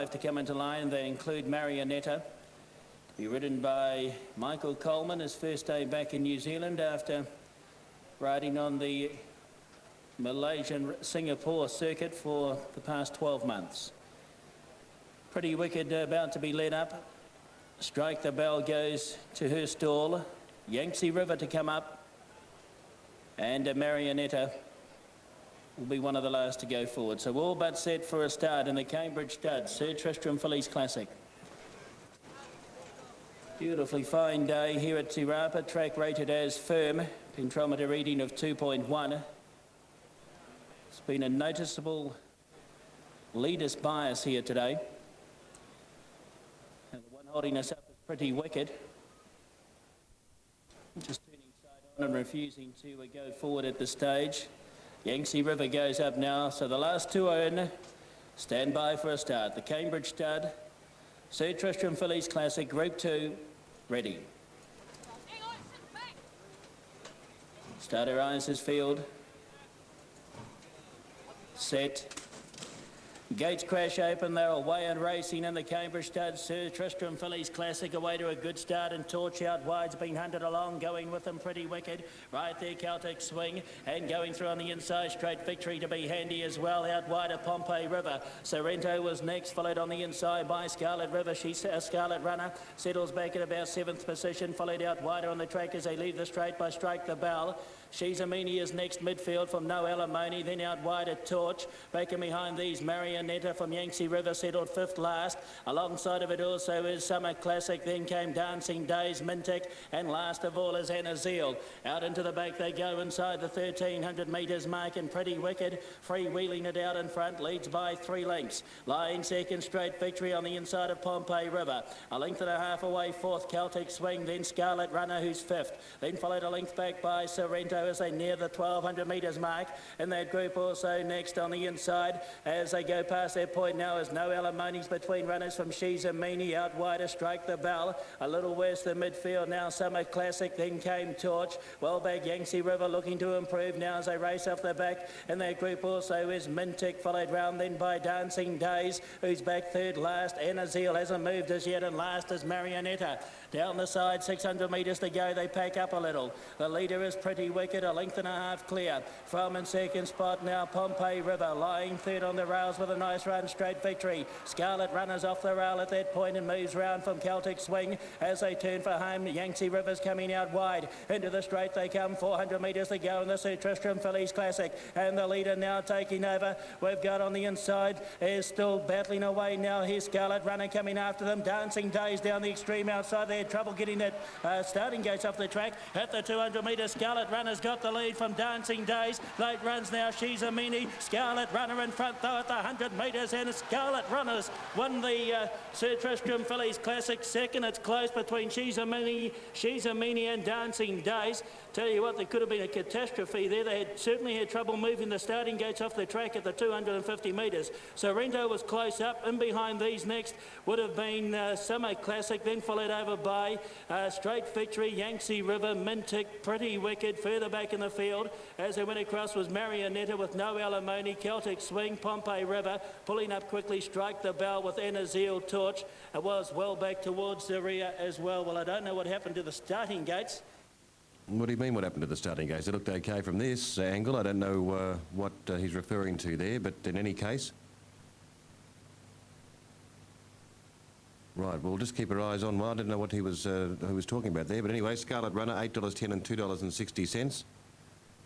5 to come into line. They include Marionetta, to be ridden by Michael Coleman, his first day back in New Zealand after riding on the Malaysian Singapore circuit for the past 12 months. Pretty Wicked about to be led up. Strike the Bell goes to her stall. Yangtze River to come up, and Marionetta will be one of the last to go forward. So all but set for a start in the Cambridge Stud Sir Tristram Fillies Classic. Beautifully fine day here at Rapa. Track rated as firm. Pentrometer reading of 2.1. It's been a noticeable leader's bias here today. And the one holding us up is Pretty Wicked. Just turning side on and refusing to go forward at this stage. Yangtze River goes up now, so the last two are in. Stand by for a start. The Cambridge Stud, Sir Tristram Fillies Classic, Group 2, ready. Starter eyes his field. Set. Gates crash open, they're away and racing in the Cambridge Stud Sir Tristram Fillies Classic, away to a good start, and Torch out wide's been hunted along, going with them Pretty Wicked. Right there, Celtic Swing, and going through on the inside, Straight Victory to be handy as well. Out wide of Pompeii River. Sorrento was next, followed on the inside by Scarlet River. She's a Scarlet Runner, settles back at about 7th position, followed out wider on the track as they leave the straight by Strike the Bell. She's Amini is next midfield from No Alimony, then out wide at Torch. Back in behind these, Marionetta from Yangtze River settled 5th last. Alongside of it also is Summer Classic, then came Dancing Days, Mintic, and last of all is Anazil. Out into the back they go inside the 1300 metres mark, and Pretty Wicked freewheeling it out in front, leads by 3 lengths. Lying second, Straight Victory on the inside of Pompeii River. A length and a half away, 4th, Celtic Swing, then Scarlet Runner, who's 5th. Then followed a length back by Sorrento as they near the 1200 metres mark. In that group also next on the inside as they go past their point now is No Alimony's between runners from She's a Meanie. Out wide to Strike the Bell, a little west of midfield now Summer Classic, then came Torch. Well back Yangtze River looking to improve now as they race off the back. In that group also is Mintic, followed round then by Dancing Days, who's back 3rd last. Anazil hasn't moved as yet, and last is Marionetta. Down the side, 600 metres to go, they pack up a little. The leader is Pretty Wicked, a length and a half clear. From in second spot now Pompeii River, lying 3rd on the rails with a nice run, Straight Victory. Scarlet Runner's off the rail at that point and moves round from Celtic Swing as they turn for home. Yangtze River's coming out wide. Into the straight they come, 400 metres to go in the Sir Tristram Fillies Classic. And the leader now taking over. We've got on the inside is still battling away now. Here's Scarlet Runner coming after them. Dancing Days down the extreme outside. They had trouble getting that starting gates off the track. At the 200 metres, Scarlet Runner's got the lead from Dancing Days. Late runs now, She's a Meanie. Scarlet Runner in front though at the 100 metres, and Scarlet Runners won the Sir Tristram Fillies Classic second. It's close between She's a Meanie and Dancing Days. Tell you what, there could have been a catastrophe there. They had certainly had trouble moving the starting gates off the track at the 250 metres. Sorrento was close up. In behind these next would have been Summer Classic, then followed over by Straight Victory, Yangtze River, Mintic, Pretty Wicked. Further back in the field as they went across was Marionetta with No Alimony, Celtic Swing, Pompeii River. Pulling up quickly, Strike the Bell with Anazil, Torch. It was well back towards the rear as well. Well, I don't know what happened to the starting gates. What do you mean what happened to the starting gates? It looked okay from this angle. I don't know what he's referring to there, but in any case. Right, we'll just keep our eyes on. Well, I didn't know what he was talking about there, but anyway, Scarlet Runner, $8.10 and $2.60.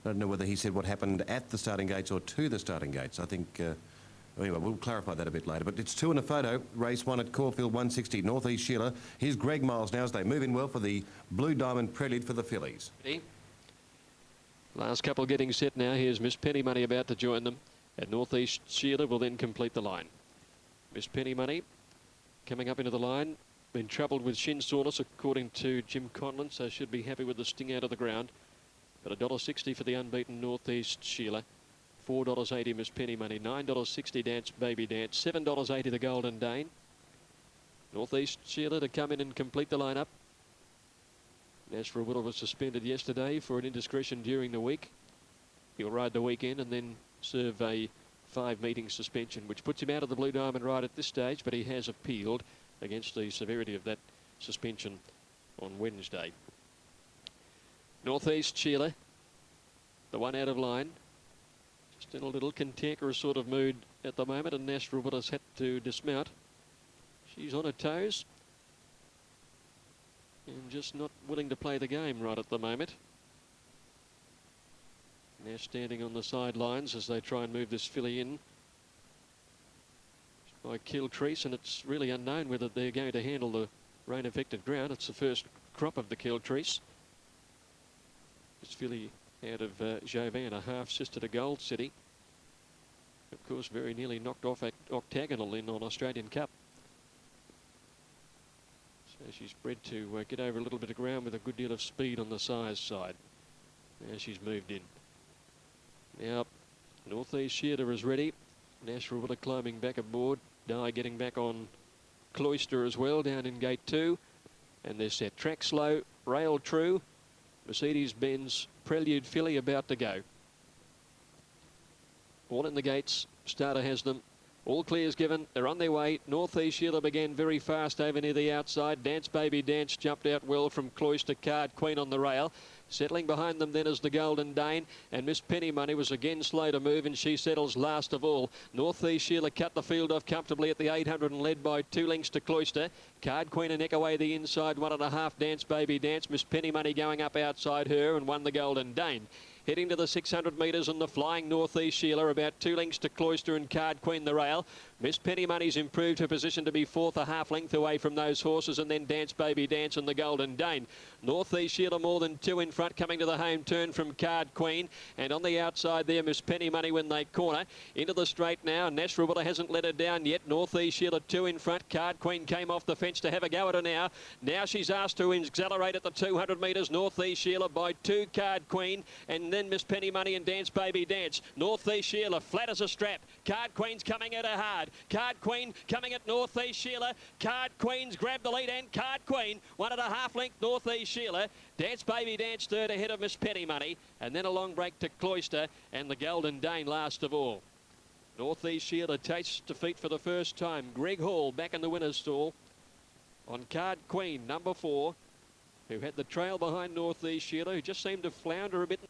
I don't know whether he said what happened at the starting gates or to the starting gates. I think, anyway, we'll clarify that a bit later. But it's 2 in a photo. Race 1 at Caulfield, 160, Northeast Sheila. Here's Greg Miles now as they move in well for the Blue Diamond Prelude for the Fillies. Last couple getting set now. Here's Miss Penny Money about to join them. And Northeast Sheila will then complete the line. Miss Penny Money coming up into the line. Been troubled with shin soreness according to Jim Conlon, so should be happy with the sting out of the ground. But $1.60 for the unbeaten Northeast Sheila. $4.80 Miss Penny Money, $9.60 Dance Baby Dance, $7.80 the Golden Dane. Northeast Sheila to come in and complete the lineup. Nashra Whittle was suspended yesterday for an indiscretion during the week. He'll ride the weekend and then serve a 5-meeting suspension, which puts him out of the Blue Diamond ride at this stage, but he has appealed against the severity of that suspension on Wednesday. Northeast Sheila, the one out of line, just in a little cantankerous sort of mood at the moment, and Nash Robert has had to dismount. She's on her toes and just not willing to play the game right at the moment. Nash standing on the sidelines as they try and move this filly in by Qlty, and it's really unknown whether they're going to handle the rain-affected ground. It's the first crop of the Qlty. This filly out of Jovan, a half-sister to Gold City. Of course, very nearly knocked off Octagonal in on Australian Cup. So she's bred to get over a little bit of ground with a good deal of speed on the size side. Now she's moved in. Now, Northeast Sheila is ready. Nash Robert climbing back aboard. Di getting back on Cloister as well, down in gate 2. And they're set. Track slow, rail true. Mercedes-Benz Prelude filly about to go. All in the gates. Starter has them. All clears given. They're on their way. Northeast Sheila began very fast over near the outside. Dance Baby Dance jumped out well from Cloister. Card Queen on the rail. Settling behind them then is the Golden Dane, and Miss Penny Money was again slow to move, and she settles last of all. Northeast Sheila cut the field off comfortably at the 800 and led by 2 lengths to Cloister. Card Queen a neck away the inside, 1.5 Dance Baby Dance. Miss Penny Money going up outside her and won the Golden Dane. Heading to the 600 metres on the flying Northeast Sheila, about 2 lengths to Cloister and Card Queen the rail. Miss Penny Money's improved her position to be 4th, a half length away from those horses, and then Dance Baby Dance and the Golden Dane. Northeast Sheila more than 2 in front, coming to the home turn from Card Queen, and on the outside there Miss Penny Money when they corner. Into the straight now, Nash Robert hasn't let her down yet. Northeast Sheila 2 in front. Card Queen came off the fence to have a go at her now. Now she's asked to accelerate at the 200 metres. Northeast Sheila by 2 Card Queen, and then Miss Penny Money and Dance Baby Dance. Northeast Sheila flat as a strap. Card Queen's coming at her hard. Card Queen coming at Northeast Sheila. Card Queen's grabbed the lead, and Card Queen 1.5 length Northeast Sheila. Dance Baby Dance third ahead of Miss Penny Money, and then a long break to Cloister and the Golden Dane last of all. Northeast Sheila tastes defeat for the first time. Greg Hall back in the winner's stall on Card Queen, number 4, who had the trail behind Northeast Sheila, who just seemed to flounder a bit.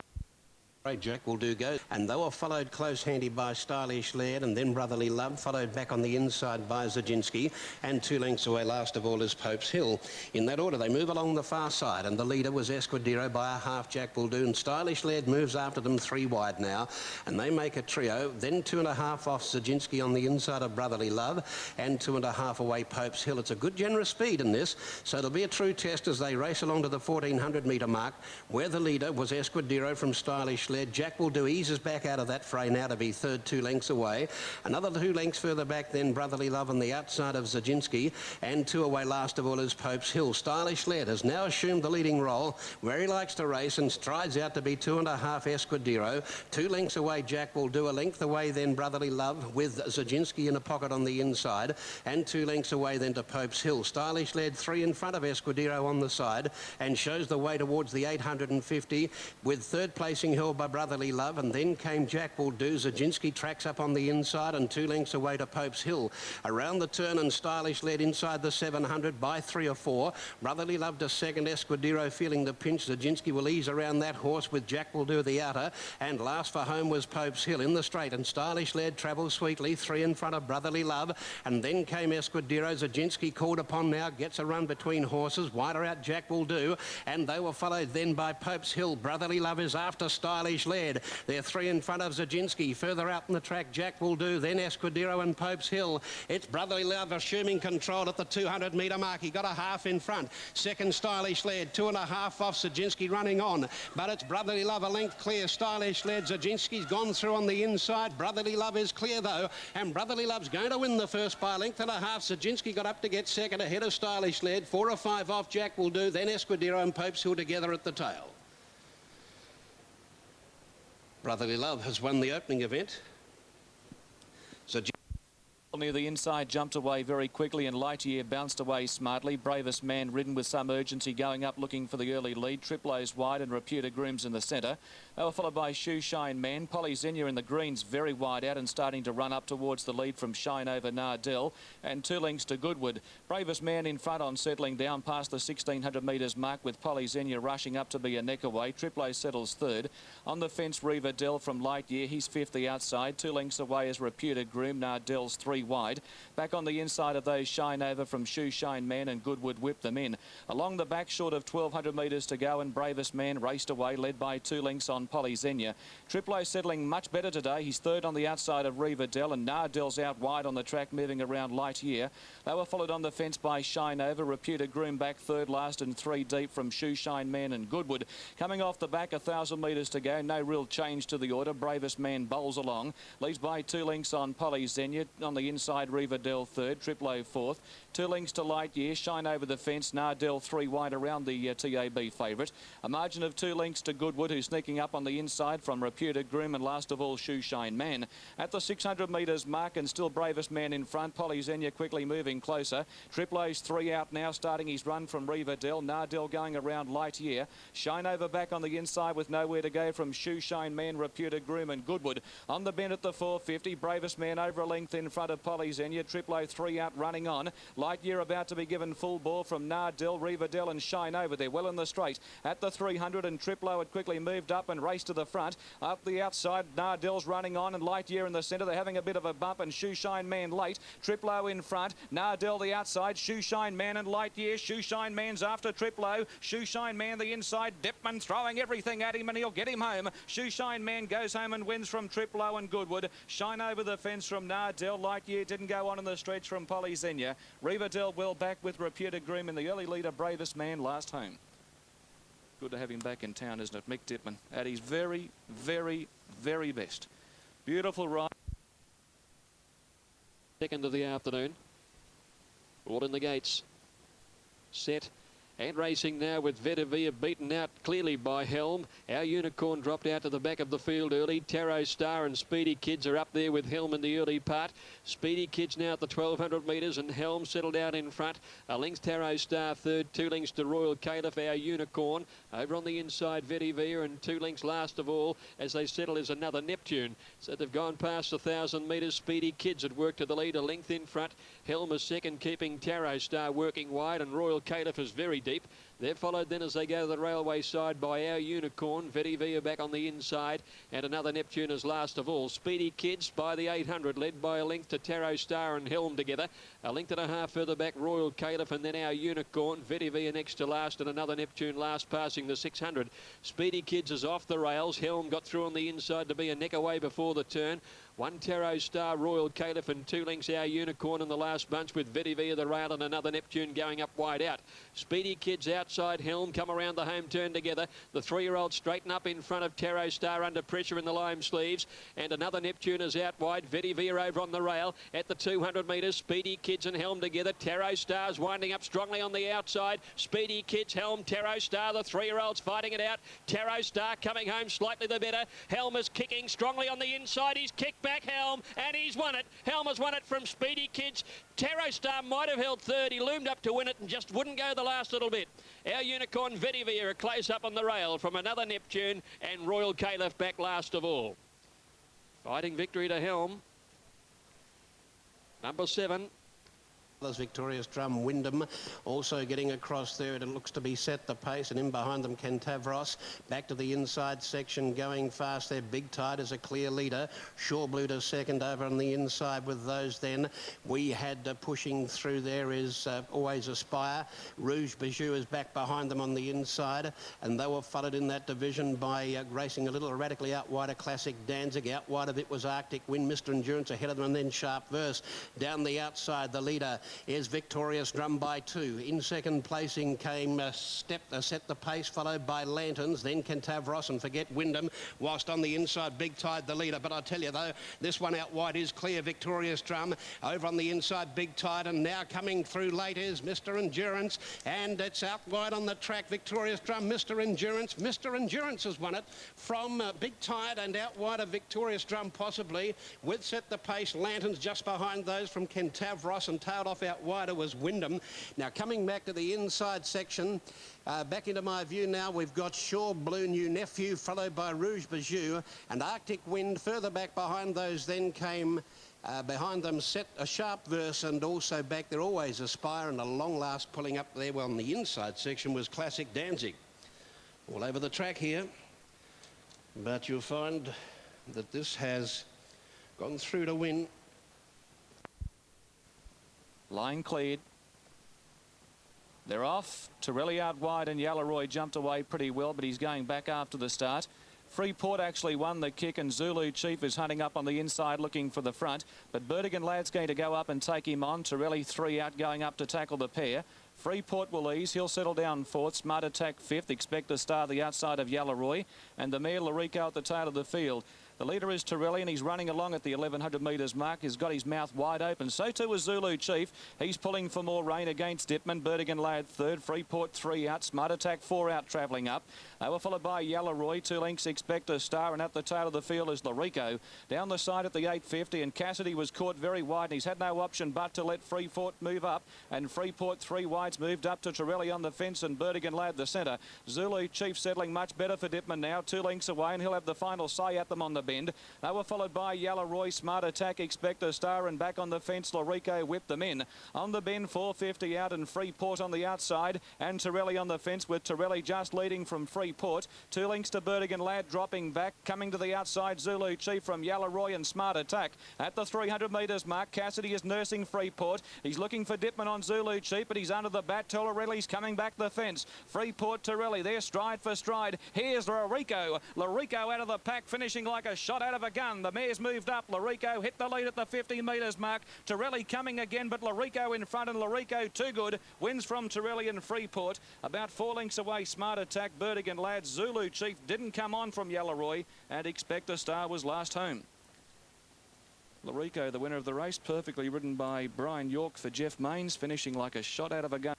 Jack will do go, and they were followed close handy by Stylish Laird, and then Brotherly Love, followed back on the inside by Zaginski, and 2 lengths away last of all is Pope's Hill. In that order they move along the far side, and the leader was Escudero by a half. Jack will do, and Stylish Laird moves after them 3 wide now, and they make a trio. Then 2.5 off Zaginski on the inside of Brotherly Love, and 2.5 away Pope's Hill. It's a good generous speed in this, so it'll be a true test as they race along to the 1400 metre mark, where the leader was Escudero from Stylish Laird. Jack will do eases back out of that fray now to be third, 2 lengths away. Another 2 lengths further back then Brotherly Love on the outside of Zaginski, and 2 away last of all is Pope's Hill. Stylish Laird has now assumed the leading role where he likes to race and strides out to be 2.5 Escudero. 2 lengths away Jack will do, a length away then Brotherly Love with Zaginski in a pocket on the inside, and 2 lengths away then to Pope's Hill. Stylish Laird 3 in front of Escudero on the side and shows the way towards the 850 with third placing held by Brotherly Love, and then came Jack will do. Zaginski tracks up on the inside and 2 lengths away to Pope's Hill. Around the turn and Stylish led inside the 700 by 3 or 4. Brotherly Love to second, Escudero feeling the pinch. Zaginski will ease around that horse with Jack will do the outer, and last for home was Pope's Hill in the straight, and Stylish led travels sweetly 3 in front of Brotherly Love, and then came Escudero. Zaginski called upon now, gets a run between horses. Wider out Jack will do, and they were followed then by Pope's Hill. Brotherly Love is after Stylish led. They're 3 in front of Zaginski. Further out in the track, Jack will do, then Escudero and Pope's Hill. It's Brotherly Love assuming control at the 200 metre mark. He got a half in front. Second, Stylish led, 2.5 off Zaginski running on. But it's Brotherly Love a length clear. Stylish led. Zaginski's gone through on the inside. Brotherly Love is clear though, and Brotherly Love's going to win the first by a length and a half. Zaginski got up to get second ahead of Stylish led. 4 or 5 off Jack will do, then Escudero and Pope's Hill together at the tail. Brotherly Love has won the opening event. So Near the inside, jumped away very quickly, and Lightyear bounced away smartly. Bravest Man ridden with some urgency, going up looking for the early lead. Triplo's wide and Reputa Grooms in the centre. They were followed by Shoe Shine Man. Polly Xenia in the greens very wide out and starting to run up towards the lead from Shine Over Nardell, and 2 lengths to Goodwood. Bravest Man in front on settling down past the 1600 metres mark, with Polly Xenia rushing up to be a neck away. Triplo settles third. On the fence, Riverdell from Lightyear. He's fifth the outside. 2 lengths away is Reputa Groom. Nardell's 3 wide. Back on the inside of those, Shine Over from Shoe Shine Man and Goodwood whipped them in. Along the back, short of 1200 metres to go, and Bravest Man raced away, led by 2 lengths on Polly Xenia. Triplo settling much better today. He's third on the outside of Riverdell, and Nardell's out wide on the track, moving around Lightyear. They were followed on the fence by Shine Over. Reputa Groom back third last, and 3 deep from Shoe Shine Man and Goodwood. Coming off the back, 1000 metres to go. No real change to the order. Bravest Man bowls along. Leads by 2 lengths on Polly Xenia. On the inside, Riverdell third. Triplo fourth. 2 lengths to Lightyear. Shine Over the fence. Nardell 3 wide around the TAB favourite. A margin of 2 lengths to Goodwood, who's sneaking up on the inside from Reputa Groom, and last of all, Shoe Shine Man. At the 600 metres mark, and still Bravest Man in front. Polly Xenia quickly moving closer. Triplo's 3 out now, starting his run from Riverdell. Nardell going around Lightyear. Shine Over back on the inside with nowhere to go from Shoe Shine Man, Reputa Groom and Goodwood. On the bend at the 450, Bravest Man over a length in front of Polly Xenia. Triplo 3 out running on. Lightyear about to be given full bore from Nardell, Riverdell and Shine Over. They're well in the straight. At the 300, and Triplo had quickly moved up and raced to the front. Up the outside, Nardell's running on, and Lightyear in the centre. They're having a bit of a bump, and Shoe Shine Man late. Triplo in front. Nardell the outside. Shoe Shine Man and Lightyear. Shoe Shine Man's after Triplo. Shoe Shine Man the inside. Dipman throwing everything at him, and he'll get him home. Shoe Shine Man goes home and wins from Triplo and Goodwood. Shine Over the fence from Nardell. Lightyear didn't go on in the stretch from Polly Xenia. Riverdell well back with Reputa Groom in the early leader. Bravest Man last home. Good to have him back in town, isn't it? Mick Dittman at his very, very, very best. Beautiful ride. Second of the afternoon. All in the gates. Set. And racing now with Vedavia beaten out clearly by Helm. Our Unicorn dropped out to the back of the field early. Tarot Star and Speedy Kids are up there with Helm in the early part. Speedy Kids now at the 1200 metres, and Helm settled out in front. A length Tarot Star third, 2 lengths to Royal Caliph, our Unicorn. Over on the inside, Vedavia, and 2 lengths last of all as they settle is another Neptune. So they've gone past 1,000 metres. Speedy Kids at work to the lead, a length in front. Helm is second, keeping Tarot Star working wide, and Royal Caliph is very deep. They're followed then as they go to the railway side by our Unicorn. Vedivia back on the inside, and another Neptune is last of all. Speedy Kids by the 800, led by a length to Tarot Star and Helm together. A length and a half further back, Royal Caliph, and then our Unicorn. Vedivia next to last, and another Neptune last, passing the 600. Speedy Kids is off the rails. Helm got through on the inside to be a neck away before the turn. 1 Tarot Star, Royal Caliph, and 2 lengths our Unicorn in the last bunch, with Vedivia the rail and another Neptune going up wide out. Speedy Kids outside Helm come around the home turn together. The 3-year-old straighten up in front of Tarot Star under pressure in the lime sleeves, and another Neptune is out wide. Vedivia over on the rail at the 200 metres. Speedy Kids and Helm together. Tarot Star's winding up strongly on the outside. Speedy Kids, Helm, Tarot Star, the 3-year-olds fighting it out. Tarot Star coming home slightly the better. Helm is kicking strongly on the inside. He's kicked back Helm, and he's won it. Helm has won it from Speedy Kids. Tarot Star might have held third. He loomed up to win it and just wouldn't go the last little bit. Our Unicorn Vedivia are close up on the rail from another Neptune, and Royal Caliph back last of all. Fighting victory to Helm. Number 7. There's Victorious Drum Wyndham also getting across there. It looks to be set the pace, and in behind them Cantavros. Back to the inside section, going fast there. Big Tide is a clear leader. Shore Blue to second over on the inside with those then. We had pushing through there is Always Aspire. Rouge Bijou is back behind them on the inside, and they were followed in that division by racing a little erratically out wide of Classic Danzig. Out wide of it was Arctic Wind, Mr. Endurance ahead of them, and then Sharp Verse. Down the outside, the leader is Victorious Drum by 2. In second placing came Set the Pace, followed by Lanterns, then Cantavros and Forget Wyndham, whilst on the inside Big Tide the leader. But I tell you though, this one out wide is clear. Victorious Drum over on the inside, Big Tide, and now coming through late is Mr. Endurance, and it's out wide on the track. Victorious Drum, Mr. Endurance. Mr. Endurance has won it from Big Tide, and out wide of Victorious Drum possibly, with Set the Pace, Lanterns just behind those from Cantavros, and tailed off out wider was Wyndham. Now coming back to the inside section, back into my view now, we've got Shaw Blue New Nephew, followed by Rouge Bijou, and Arctic Wind. Further back behind those then came behind them Set a Sharp Verse, and also back there Always Aspire, and a long last pulling up there. Well, on the inside section was Classic Danzig. All over the track here, but you'll find that this has gone through to win. Line cleared. They're off. Torelli out wide, and Yalaroy jumped away pretty well, but he's going back after the start. Freeport actually won the kick, and Zulu Chief is hunting up on the inside looking for the front, but Burdigan Lad's going to go up and take him on. Torelli 3 out, going up to tackle the pair. Freeport will ease. He'll settle down 4th. Smart Attack 5th. Expect a Star the outside of Yalaroy, and the mare Larico at the tail of the field. The leader is Torelli, and he's running along at the 1100 metres mark. He's got his mouth wide open. So too is Zulu Chief. He's pulling for more rain against Dipman. Burdigan Lad 3rd. Freeport 3 out. Smart Attack 4 out, travelling up. They were followed by Yalaroy. 2 lengths Expect a Star, and at the tail of the field is Larico. Down the side at the 850, and Cassidy was caught very wide, and he's had no option but to let Freeport move up. And Freeport 3 wides moved up to Torelli on the fence, and Burdigan Lad the centre. Zulu Chief settling much better for Dipman now. 2 lengths away, and he'll have the final say at them on the bend. They were followed by Yalaroy, Smart Attack, Expect a Star, and back on the fence, Larico whipped them in. On the bend, 450 out, and Freeport on the outside, and Torelli on the fence, with Torelli just leading from Freeport. 2 lengths to Burdigan Lad, dropping back. Coming to the outside, Zulu Chief from Yalaroy and Smart Attack. At the 300 metres mark, Cassidy is nursing Freeport. He's looking for Dipman on Zulu Chief, but he's under the bat. Torelli's coming back the fence. Freeport, Torelli, there stride for stride. Here's Larico. Larico out of the pack, finishing like a shot out of a gun. The mare's moved up. Larico hit the lead at the 50 metres mark. Torelli coming again, but Larico in front, and Larico too good. Wins from Torelli and Freeport. About 4 lengths away, Smart Attack, Burdigan Lad. Zulu Chief didn't come on from Yalaroy, and Expect a Star was last home. Larico, the winner of the race, perfectly ridden by Brian York for Jeff Mains, finishing like a shot out of a gun.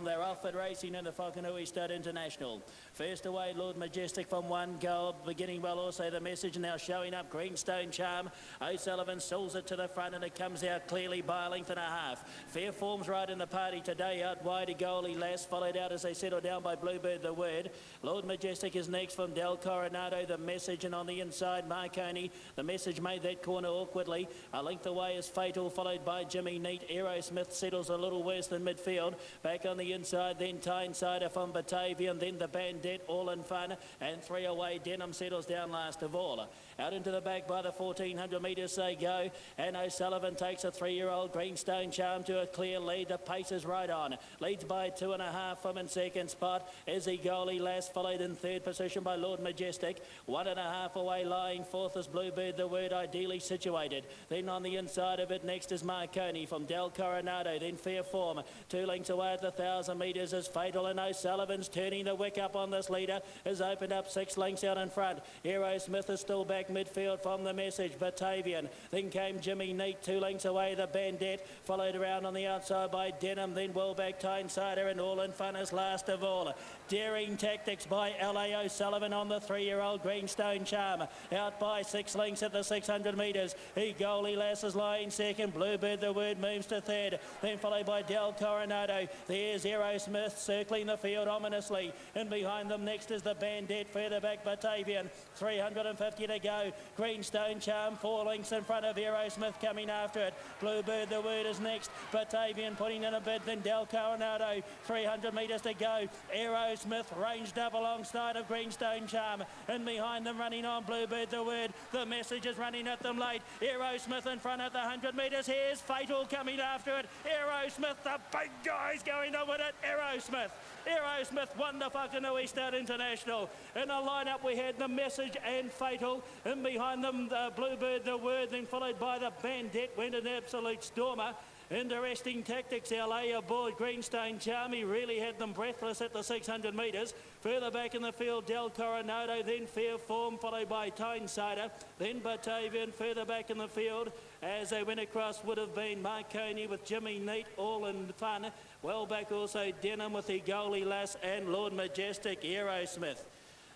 They're off at racing in the Whakanui Stud International. First away, Lord Majestic from 1 goal. Beginning well also the Message, now showing up Greenstone Charm. O'Sullivan sells it to the front, and it comes out clearly by a length and a half. Fair Form's right in the party today, out wide a goalie Lass, followed out as they settle down by Bluebird the Word. Lord Majestic is next from Del Coronado, the Message, and on the inside Marconi. The Message made that corner awkwardly. A length away is Fatal, followed by Jimmy Neat. Aerosmith settles a little worse than midfield. Back on the inside, then Tynesider from Batavian, then the Bandit, all in fun, and 3 away. Denham settles down last of all. Out into the back by the 1400 metres they go, and O'Sullivan takes a 3-year-old Greenstone Charm to a clear lead. The pace is right on. Leads by 2.5 from in second spot. Izzy Goalie Lass, followed in 3rd position by Lord Majestic. 1.5 away, lying 4th is Bluebird the Word, ideally situated. Then on the inside of it, next is Marconi from Del Coronado, then Fair Form. 2 lengths away at the 1,000 metres is Fatal, and O'Sullivan's turning the wick up on this leader. Has opened up 6 lengths out in front. Aerosmith is still back midfield from the Message. Batavian. Then came Jimmy Neat, 2 lengths away the Bandit, followed around on the outside by Denham, then well back Tynesider, and all in fun is last of all. Daring Tactics by L.A. O'Sullivan on the 3-year-old Greenstone Charm. Out by 6 lengths at the 600 metres. Goalie Lass is lying second. Bluebird the Word moves to 3rd. Then followed by Del Coronado. There's Aerosmith circling the field ominously. And behind them next is the Bandit. Further back Batavian. 350 to go. Greenstone Charm 4 lengths in front of Aerosmith coming after it. Bluebird the Word is next. Batavian putting in a bid. Then Del Coronado. 300 metres to go. Aerosmith ranged up alongside of Greenstone Charm. And behind them running on Bluebird the Word. The Message is running at them late. Aerosmith in front at the 100 metres. Here's Fatal coming after it. Aerosmith, the big guy's going to win it. Aerosmith won the Whakanui Stud International. In the lineup we had the Message and Fatal, and behind them the Bluebird the Word, then followed by the Bandit, went an absolute stormer. Interesting tactics, LA aboard Greenstone Charmy really had them breathless at the 600 metres. Further back in the field, Del Coronado, then Fair Form, followed by Tyneside, then Batavian. Further back in the field, as they went across, would have been Marconi with Jimmy Neat, all in fun. Well back also Denham with the Goalie Lass and Lord Majestic Aerosmith.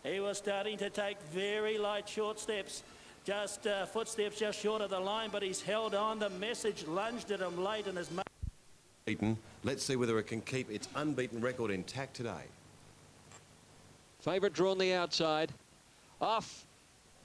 He was starting to take very light short steps. Just footsteps just short of the line, but he's held on. The Message lunged at him late in his... Beaten. Let's see whether it can keep its unbeaten record intact today. Favourite drawn the outside. Off.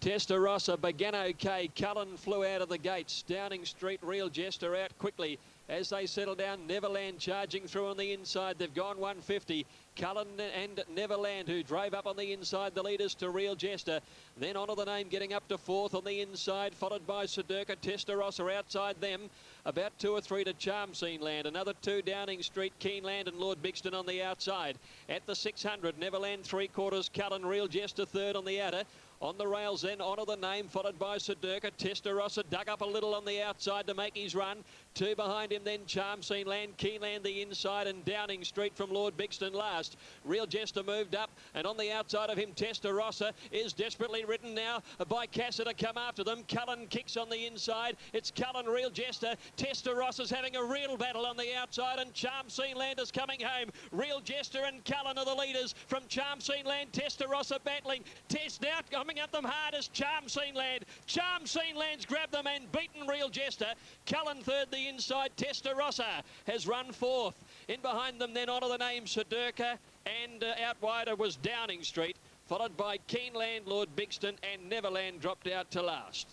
Testarossa began okay. Cullen flew out of the gates. Downing Street, Real Jester out quickly. As they settle down, Neverland charging through on the inside. They've gone 150. Cullen and Neverland, who drove up on the inside, the leaders to Real Jester. Then Honour the Name getting up to fourth on the inside, followed by Sedurka. Testarossa outside them. About 2 or 3 to Charm Scene Land. Another 2 Downing Street, Keenland and Lord Bixton on the outside. At the 600, Neverland 3/4, Cullen, Real Jester third on the outer. On the rails then, Honour the Name, followed by Sedurka. Testarossa dug up a little on the outside to make his run. 2 behind him then, Charm Scene Land, Keenland the inside, and Downing Street from Lord Bixton last. Real Jester moved up, and on the outside of him, Testarossa is desperately ridden now by Casser to come after them. Cullen kicks on the inside. It's Cullen, Real Jester. Testarossa's having a real battle on the outside, and Charm Scene Land is coming home. Real Jester and Cullen are the leaders from Charm Scene Land. Testarossa battling. Test now coming at them hard as Charm Scene Land. Charm Scene Land's grabbed them and beaten Real Jester. Cullen third the inside. Testarossa has run fourth. In behind them then, Honour the Name, Sedurka, and out wider was Downing Street, followed by Keenland, Lord Bixton, and Neverland dropped out to last.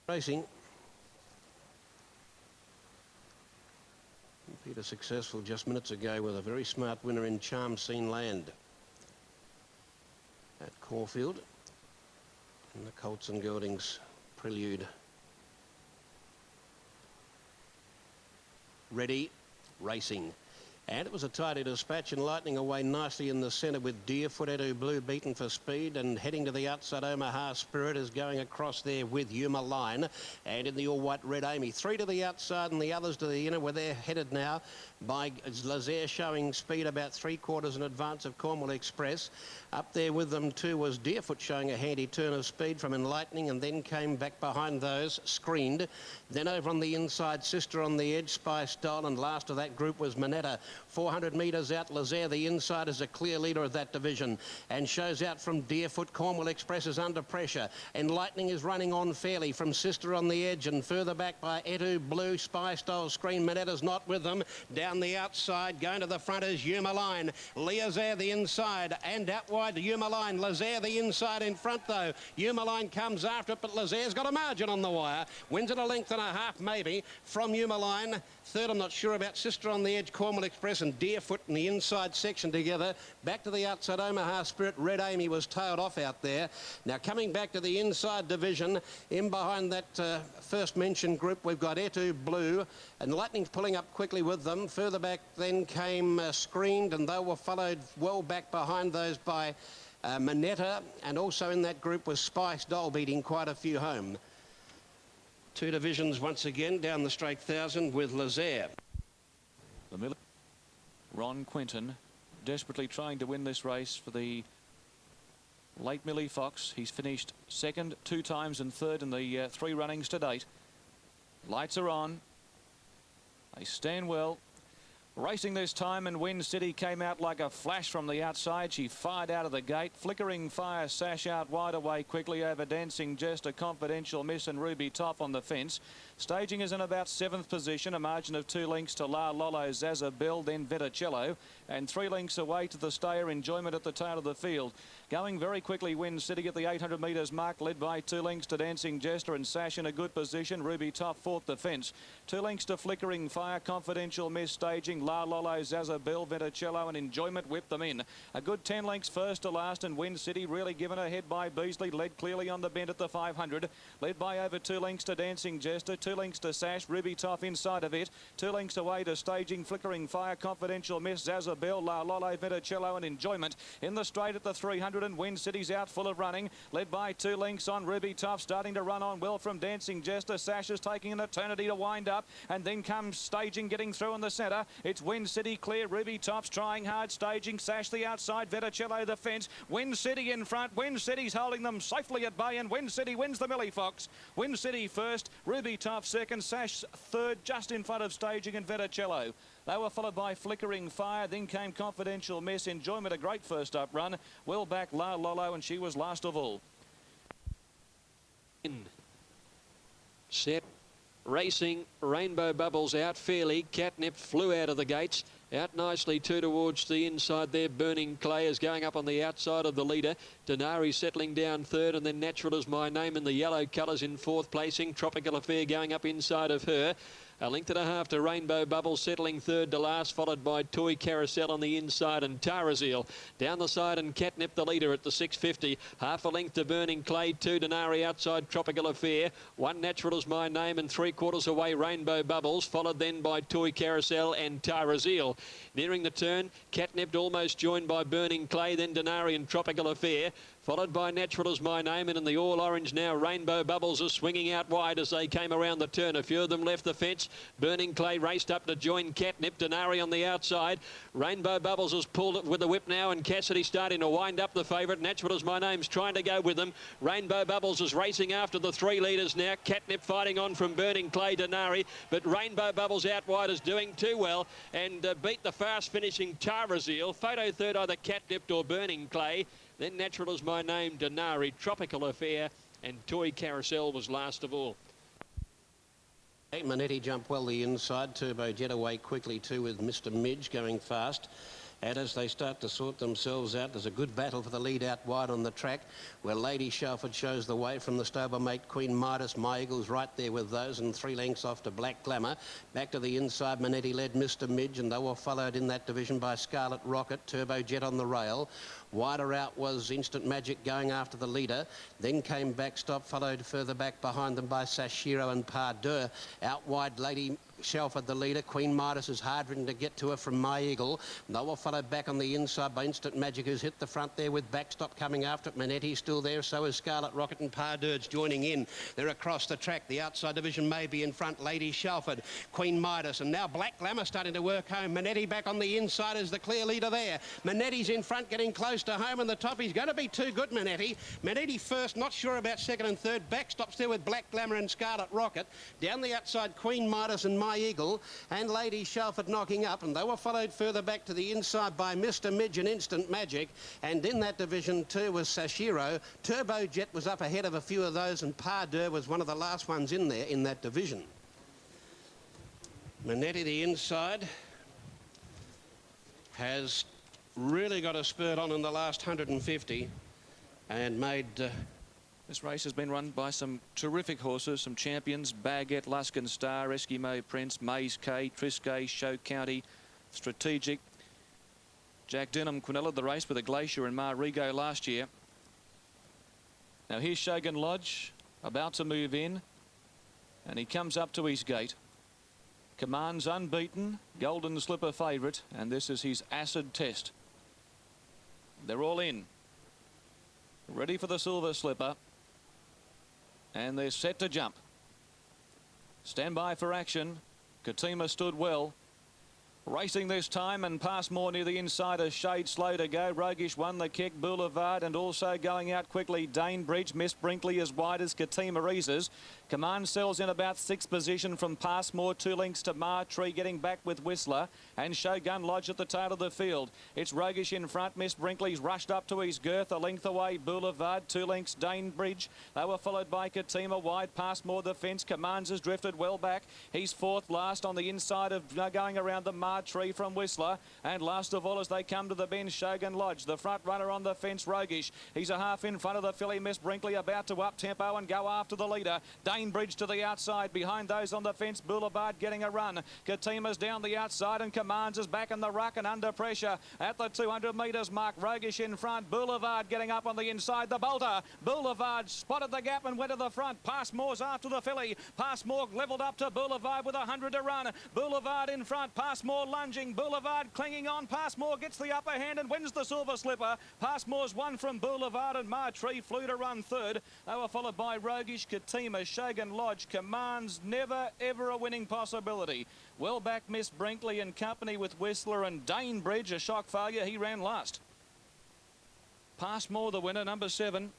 Racing. Peter successful just minutes ago with a very smart winner in Charm Scene Land at Caulfield in the Colts and Gouldings Prelude. Ready, racing. And it was a tidy dispatch, and Lightning away nicely in the centre with Deerfoot. Edu Blue beaten for speed and heading to the outside. Omaha Spirit is going across there with Yuma Line, and in the all-white Red Amy. 3 to the outside and the others to the inner, where they're headed now by Lazaire, showing speed about 3/4 in advance of Cornwall Express. Up there with them too was Deerfoot, showing a handy turn of speed from Enlightening, and then came back behind those, Screened. Then over on the inside, Sister on the edge, Spy Style, and last of that group was Minetta. 400 metres out, Lazaire, the inside, is a clear leader of that division and shows out from Deerfoot. Cornwall Express is under pressure. Enlightening is running on fairly from Sister on the edge, and further back by Edu Blue, Spy Style, Screen. Minetta's not with them. Down the outside, going to the front is Yuma Line. Lazaire the inside, and out wide Yuma Line. Lazaire the inside in front though. Yuma Line comes after it, but Lazaire's got a margin on the wire. Wins it a length and a half maybe from Yuma Line. Third, I'm not sure about. Sister on the edge, Cornwall Express, and Deerfoot in the inside section together. Back to the outside, Omaha Spirit. Red Amy was tailed off out there. Now coming back to the inside division, in behind that first mentioned group, we've got Etu Blue, and Lightning's pulling up quickly with them. Further back then came Screened, and they were followed well back behind those by Minetta, and also in that group was Spice Doll beating quite a few home. 2 divisions once again down the straight 1,000 with Lazaire. The Millie. Ron Quinton desperately trying to win this race for the late Millie Fox. He's finished second 2 times and third in the 3 runnings to date. Lights are on. They stand well. Racing this time, and Wind City came out like a flash from the outside. She fired out of the gate. Flickering Fire sash out wide away quickly over Dancing Jest, a Confidential Miss, and Ruby Top on the fence. Staging is in about 7th position, a margin of 2 lengths to La Lolo, Zaza Bell, then Viticello, and 3 lengths away to the stayer Enjoyment at the tail of the field. Going very quickly, Wind City at the 800 metres mark, led by 2 lengths to Dancing Jester, and Sash in a good position. Ruby Top 4th the fence. 2 lengths to Flickering Fire, Confidential Miss, Staging, La Lolo, Zaza Bell, Viticello, and Enjoyment whipped them in. A good 10 lengths first to last, and Wind City really given ahead by Beasley, led clearly on the bend at the 500. Led by over 2 lengths to Dancing Jester, 2 lengths to Sash, Ruby Top inside of it. 2 lengths away to Staging, Flickering Fire, Confidential Miss, Zaza Bell, La Lolo, Viticello, and Enjoyment. In the straight at the 300. 100, and Win City's out full of running, led by 2 lengths on Ruby Top, starting to run on well from Dancing Jester. Sash is taking an eternity to wind up, and then comes Staging getting through in the centre. It's Win City clear, Ruby Top's trying hard, Staging, Sash the outside, Veticello the fence, Win City in front. Win City's holding them safely at bay, and Win City wins the Millie Fox. Win City first, Ruby Top second, Sash third, just in front of Staging and Veticello. They were followed by Flickering Fire, then came Confidential Miss. Enjoyment, a great first up run. Well back La Lolo, and she was last of all. Set, racing, Rainbow Bubbles out fairly. Catnip flew out of the gates. Out nicely too towards the inside there. Burning Clay is going up on the outside of the leader. Denari settling down third, and then Natural Is My Name in the yellow colours in fourth placing. Tropical Affair going up inside of her. A length and a half to Rainbow Bubble, settling third to last, followed by Toy Carousel on the inside and Tarazil down the side, and Catnip the leader at the 650. Half a length to Burning Clay, 2 Denari outside Tropical Affair, 1 Natural Is My Name, and 3/4 away Rainbow Bubbles, followed then by Toy Carousel and Tarazil. Nearing the turn, Catnip almost joined by Burning Clay, then Denari and Tropical Affair, followed by Natural Is My Name, and in the all-orange now, Rainbow Bubbles are swinging out wide as they came around the turn. A few of them left the fence. Burning Clay raced up to join Catnip. Denari on the outside. Rainbow Bubbles has pulled it with the whip now, and Cassidy starting to wind up the favourite. Natural Is My Name's trying to go with them. Rainbow Bubbles is racing after the 3 leaders now. Catnip fighting on from Burning Clay, Denari, but Rainbow Bubbles out wide is doing too well and beat the fast-finishing Tarazil. Photo third, either Catnip or Burning Clay. Then Natural Is My Name, Denari, Tropical Affair, and Toy Carousel was last of all. Manetti jumped well the inside. Turbo Jet away quickly too with Mr. Midge going fast. And as they start to sort themselves out, there's a good battle for the lead out wide on the track, where Lady Shelford shows the way from the stablemate Queen Midas. My Eagle's right there with those, and 3 lengths off to Black Glamour. Back to the inside, Manetti led Mr. Midge, and they were followed in that division by Scarlet Rocket, Turbo Jet on the rail. Wider out was Instant Magic going after the leader. Then came Backstop, followed further back behind them by Sashiro and Pardeur. Out wide, Lady Shelford the leader. Queen Midas is hard ridden to get to her from My Eagle. They were followed back on the inside by Instant Magic, who's hit the front there with Backstop coming after it. Manetti's still there, so is Scarlet Rocket, and Pardeur's joining in. They're across the track. The outside division may be in front. Lady Shelford, Queen Midas, and now Black Glamour starting to work home. Manetti back on the inside is the clear leader there. Manetti's in front, getting close to home, and the top he's going to be too good, Manetti. Manetti first, not sure about second and third. Backstop's there with Black Glamour and Scarlet Rocket. Down the outside, Queen Midas and My Eagle, and Lady Shelford knocking up, and they were followed further back to the inside by Mr. Midge and Instant Magic, and in that division too was Sashiro. Turbo Jet was up ahead of a few of those, and Pardeur was one of the last ones in there in that division. Manetti, the inside, has really got a spurt on in the last 150 and made... This race has been run by some terrific horses, some champions: Baguette, Luskin Star, Eskimo Prince, Maze K, Triscay, Show County, Strategic. Jack Denham Quinella the race with a Glacier and Marigo last year. Now here's Shogun Lodge about to move in, and he comes up to his gate. Commands unbeaten, Golden Slipper favourite, and this is his acid test. They're all in, ready for the Silver Slipper, and they're set to jump. Stand by for action. Katima stood well. Racing this time and past more near the inside, a shade slow to go. Roguish won the kick, Boulevard, and also going out quickly Danebridge. Miss Brinkley as wide as Katima Reeses. Command sells in about 6th position from Passmore, 2 lengths to Martree, getting back with Whistler, and Shogun Lodge at the tail of the field. It's Roguish in front. Miss Brinkley's rushed up to his girth, a length away Boulevard, 2 lengths Danebridge. They were followed by Katima wide. Passmore the fence. Commands has drifted well back. He's 4th last on the inside of going around the Martree from Whistler, and last of all as they come to the bend, Shogun Lodge, the front runner on the fence, Roguish. He's a half in front of the filly, Miss Brinkley, about to up tempo and go after the leader. Danebridge to the outside. Behind those on the fence, Boulevard getting a run. Katima's down the outside and Commands is back in the ruck and under pressure at the 200 metres mark. Rogish in front. Boulevard getting up on the inside. The bolter. Boulevard spotted the gap and went to the front. Passmore's after the filly. Passmore levelled up to Boulevard with 100 to run. Boulevard in front. Passmore lunging. Boulevard clinging on. Passmore gets the upper hand and wins the silver slipper. Passmore's won from Boulevard and Martree flew to run third. They were followed by Rogish, Katima, Shogun Lodge. Commands never ever a winning possibility. Well back Miss Brinkley in company with Whistler and Danebridge. A shock failure. He ran last. Passmore the winner, number 7.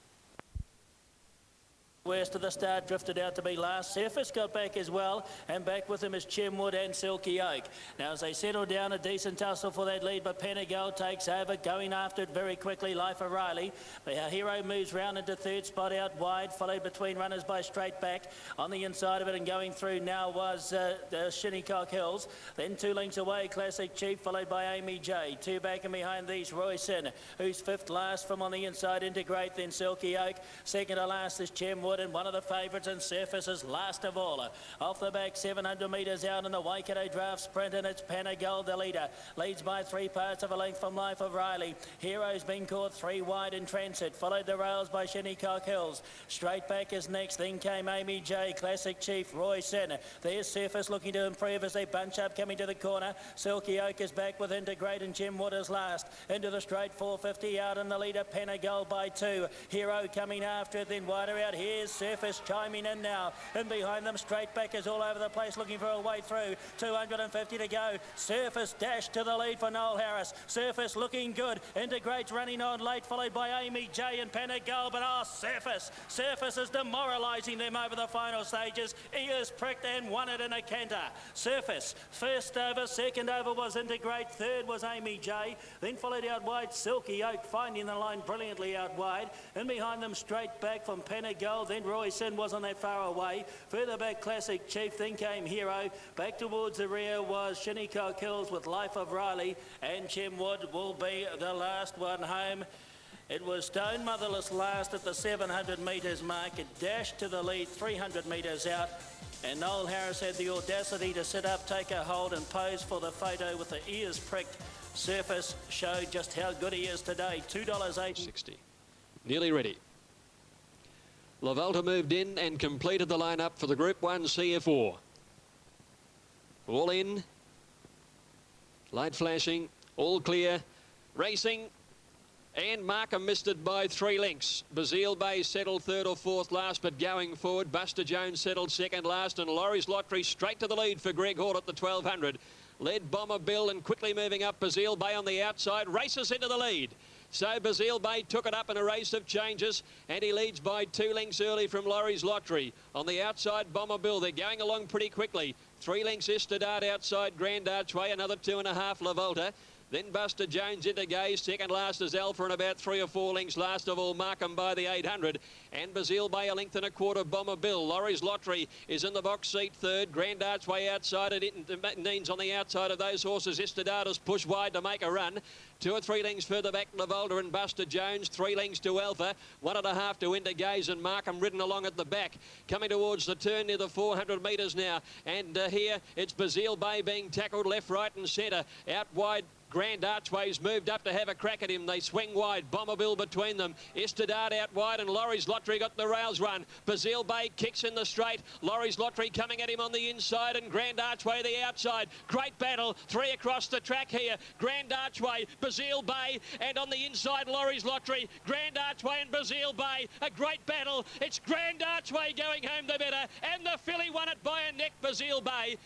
West of the start, drifted out to be last. Surface got back as well, and back with him is Chimwood and Silky Oak. Now as they settle down, a decent tussle for that lead, but Penagel takes over, going after it very quickly. Life of Riley. The Hero moves round into third spot out wide, followed between runners by Straight Back. On the inside of it and going through now was the Shinnecock Hills. Then 2 lengths away, Classic Chief, followed by Amy J. 2 back and behind these, Royson, who's 5th last from on the inside. Integrate, then Silky Oak. Second to last is Chimwood, and one of the favourites, and Surface is last of all. Off the back, 700 metres out in the Waikato draft sprint, and it's Panagol, the leader. Leads by 3 parts of a length from Life of Riley. Hero's been caught 3 wide in transit. Followed the rails by Shinnecock Hills. Straight Back is next. Then came Amy J. Classic Chief, Royson. There's Surface looking to improve as they bunch up coming to the corner. Silky Oak is back with Integrate, and Jim Wood is last. Into the straight, 450 out in the leader. Panagol by 2. Hero coming after it, then wider out. Here's Surface chiming in now, and behind them Straight Back is all over the place looking for a way through. 250 to go. Surface dashed to the lead for Noel Harris. Surface looking good. Integrates running on late, followed by Amy J and Panagol, but Surface is demoralising them over the final stages. Ears pricked and won it in a canter. Surface first over, second over was Integrate, third was Amy J, then followed out wide Silky Oak, finding the line brilliantly out wide, and behind them Straight Back from Panagol, then Royson wasn't that far away. Further back Classic Chief, then came Hero. Back towards the rear was Shinnecock Hills with Life of Riley, and Chimwood will be the last one home. It was Stone Motherless last at the 700 metres mark. It dashed to the lead 300 metres out, and Noel Harris had the audacity to sit up, take a hold and pose for the photo with the ears pricked. Surface showed just how good he is today. $2.80. 60. Nearly ready. La Volta moved in and completed the lineup for the Group 1 CF4. All in. Light flashing. All clear. Racing. And Markham missed it by 3 lengths. Bazile Bay settled 3rd or 4th last, but going forward, Buster Jones settled 2nd last, and Laurie's Lottery straight to the lead for Greg Hall at the 1200. Led Bomber Bill, and quickly moving up, Bazile Bay on the outside, races into the lead. So Bazile Bay took it up in a race of changes, and he leads by 2 lengths early from Laurie's Lottery. On the outside, Bomber Bill, they're going along pretty quickly. 3 lengths Estadard outside Grand Archway, another 2.5 La Volta. Then Buster Jones into Gaze. Second last is Alpha, and about 3 or 4 lengths last of all Markham by the 800. And Bazile Bay a length and a quarter. Bomber Bill. Laurie's Lottery is in the box seat third. Grand Archway outside it. Neens on the outside of those horses. Estadadas push wide to make a run. 2 or 3 lengths further back, La Volta and Buster Jones. 3 lengths to Alpha. 1.5 to Into Gaze, and Markham ridden along at the back. Coming towards the turn near the 400 metres now. And here it's Bazile Bay being tackled left, right and centre. Out wide. Grand Archways moved up to have a crack at him. They swing wide. Bomber Bill between them. Estadard out wide, and Laurie's Lottery got the rails run. Bazile Bay kicks in the straight. Laurie's Lottery coming at him on the inside, and Grand Archway the outside. Great battle. 3 across the track here. Grand Archway, Bazile Bay, and on the inside, Laurie's Lottery. Grand Archway and Bazile Bay. A great battle. It's Grand Archway going home the better, and the filly won it by a neck, Bazile Bay.